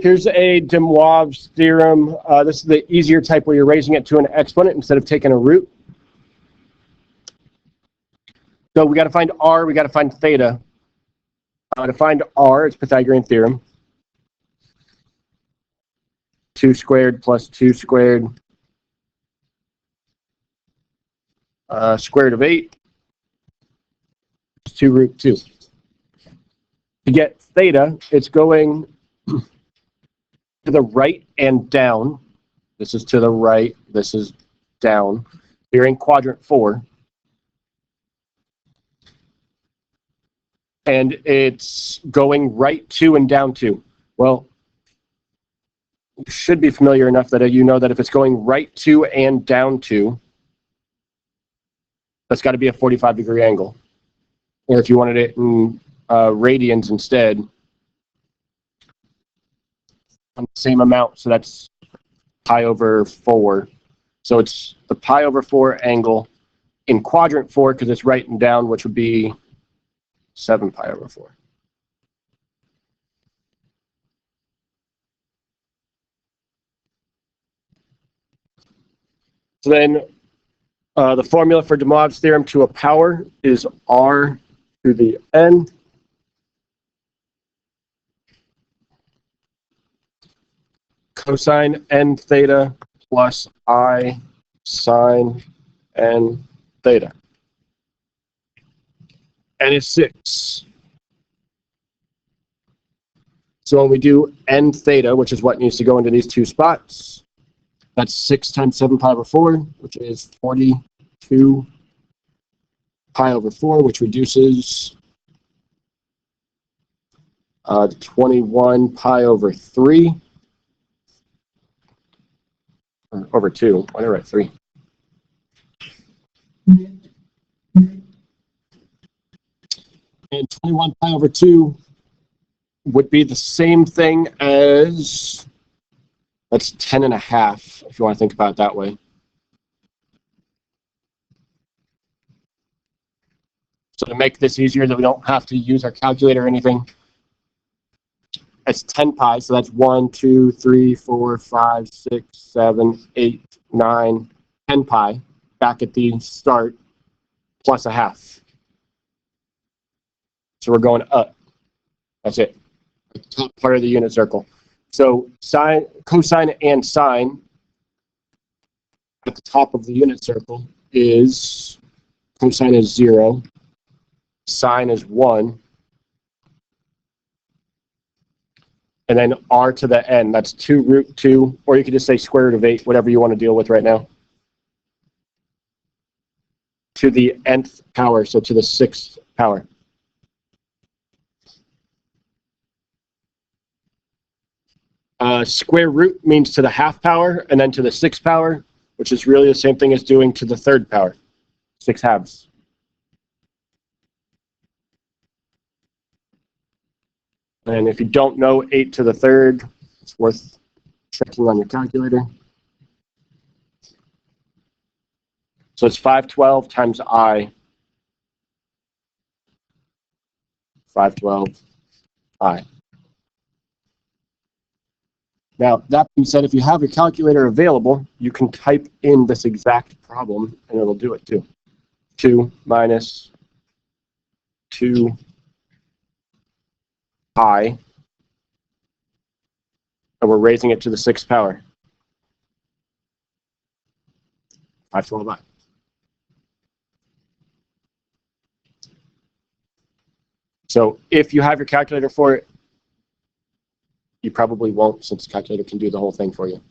Here's a de Moivre's theorem. This is the easier type where you're raising it to an exponent instead of taking a root. So we got to find r, we got to find theta. To find r, it's Pythagorean theorem. 2 squared plus 2 squared. Square root of 8. 2 root 2. To get theta, it's going to the right and down. This is to the right, this is down. You're in quadrant 4. And it's going right 2 and down 2. Well, you should be familiar enough that you know that if it's going right 2 and down 2, that's got to be a 45-degree angle. Or if you wanted it in radians instead, on the same amount, so that's pi over 4. So it's the pi over 4 angle in quadrant 4 because it's right and down, which would be 7 pi over 4. So then the formula for de Moivre's theorem to a power is r to the n. Cosine n theta plus I sine n theta. N is 6. So when we do n theta, which is what needs to go into these two spots, that's 6 times 7 pi over 4, which is 42 pi over 4, which reduces 21 pi over 3. Or over 2. Why did I write 3? And 21 pi over 2 would be the same thing as, that's 10.5, if you want to think about it that way. So to make this easier, that we don't have to use our calculator or anything, it's 10 pi, so that's 1, 2, 3, 4, 5, 6, 7, 8, 9, 10 pi back at the start, plus a half. So we're going up. That's it. The top part of the unit circle. So sine, cosine, and sine at the top of the unit circle is, cosine is 0, sine is 1, and then r to the n, that's 2 root 2, or you could just say square root of 8, whatever you want to deal with right now, to the nth power, so to the 6th power. Square root means to the half power, and then to the 6th power, which is really the same thing as doing to the 3rd power, 6 halves. And if you don't know 8 to the 3rd, it's worth checking on your calculator. So it's 512 times I. 512 I. Now, that being said, if you have your calculator available, you can type in this exact problem, and it'll do it too. 2 minus 2 I, and we're raising it to the 6th power. 512i. So if you have your calculator for it, you probably won't, since the calculator can do the whole thing for you.